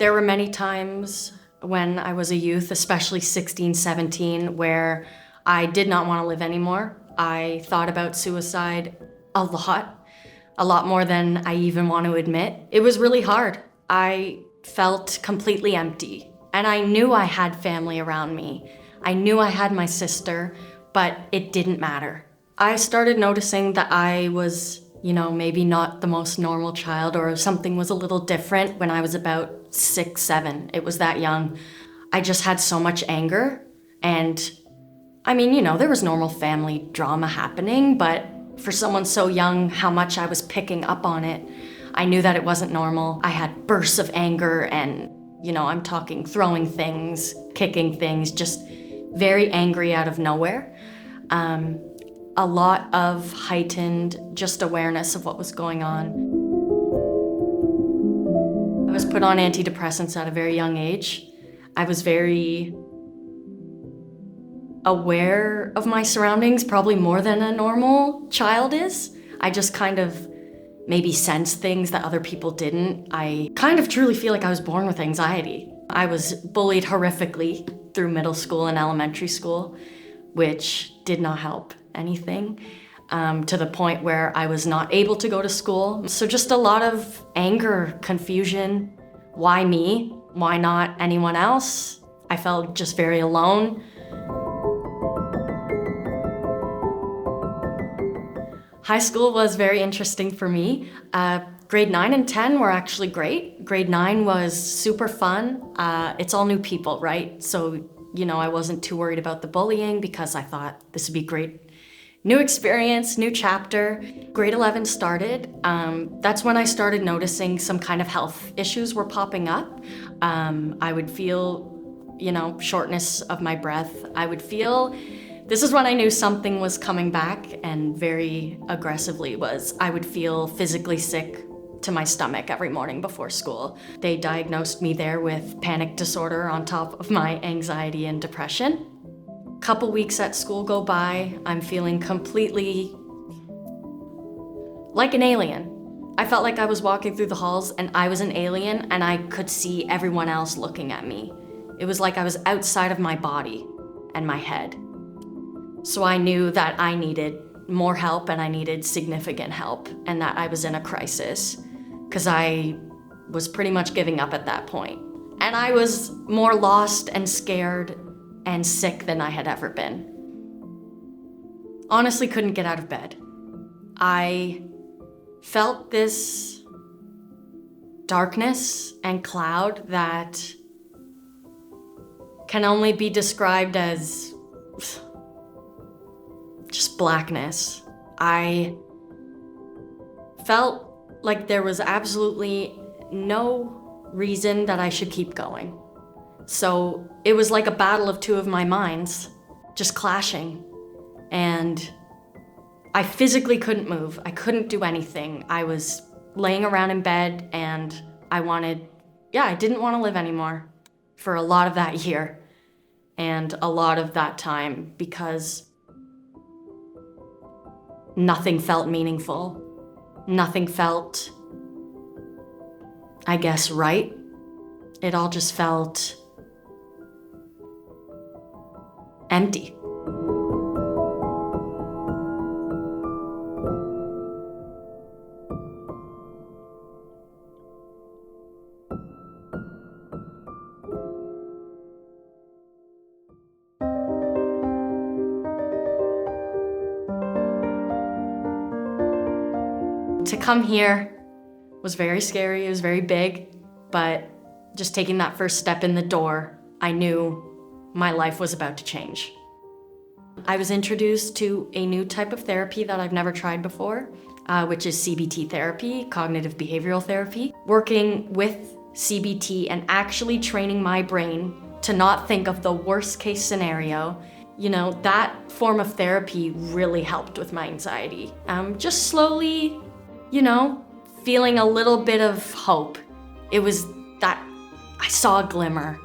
There were many times when I was a youth, especially 16, 17, where I did not want to live anymore. I thought about suicide a lot more than I even want to admit. It was really hard. I felt completely empty, and I knew I had family around me. I knew I had my sister, but it didn't matter. I started noticing that I was, maybe not the most normal child, or something was a little different when I was about 6, 7. It was that young. I just had so much anger, and there was normal family drama happening, but for someone so young, how much I was picking up on it, I knew that it wasn't normal. I had bursts of anger and, I'm talking throwing things, kicking things, just very angry out of nowhere. A lot of heightened just awareness of what was going on. I was put on antidepressants at a very young age. I was very aware of my surroundings, probably more than a normal child is. I just kind of maybe sensed things that other people didn't. I kind of truly feel like I was born with anxiety. I was bullied horrifically through middle school and elementary school, which did not help anything, to the point where I was not able to go to school. So just a lot of anger, confusion. Why me? Why not anyone else? I felt just very alone. High school was very interesting for me. Grade 9 and 10 were actually great. Grade 9 was super fun. It's all new people, right? So, I wasn't too worried about the bullying because I thought this would be great. New experience, new chapter. Grade 11 started. That's when I started noticing some kind of health issues were popping up. I would feel, shortness of my breath. This is when I knew something was coming back, and very aggressively I would feel physically sick to my stomach every morning before school. They diagnosed me there with panic disorder on top of my anxiety and depression. Couple weeks at school go by, I'm feeling completely like an alien. I felt like I was walking through the halls and I was an alien, and I could see everyone else looking at me. It was like I was outside of my body and my head. So I knew that I needed more help, and I needed significant help, and that I was in a crisis, because I was pretty much giving up at that point. And I was more lost and scared and sick than I had ever been. Honestly, couldn't get out of bed. I felt this darkness and cloud that can only be described as just blackness. I felt like there was absolutely no reason that I should keep going. So it was like a battle of two of my minds just clashing. And I physically couldn't move. I couldn't do anything. I was laying around in bed, and I didn't want to live anymore for a lot of that year and a lot of that time, because nothing felt meaningful. Nothing felt, right. It all just felt empty. To come here was very scary, it was very big, but just taking that first step in the door, I knew my life was about to change. I was introduced to a new type of therapy that I've never tried before, which is CBT therapy, cognitive behavioral therapy. Working with CBT and actually training my brain to not think of the worst case scenario, that form of therapy really helped with my anxiety. Just slowly, feeling a little bit of hope. It was that I saw a glimmer.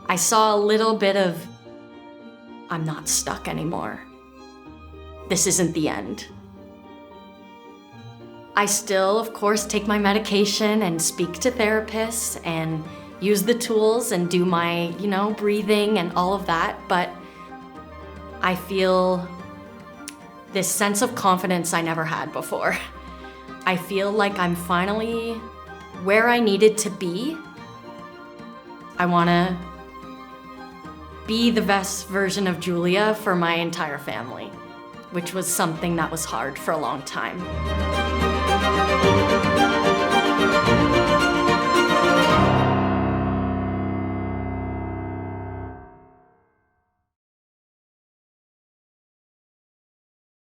I saw a little bit of, I'm not stuck anymore. This isn't the end. I still, of course, take my medication and speak to therapists and use the tools and do my, breathing and all of that, but I feel this sense of confidence I never had before. I feel like I'm finally where I needed to be. I wanna be the best version of Julia for my entire family, which was something that was hard for a long time.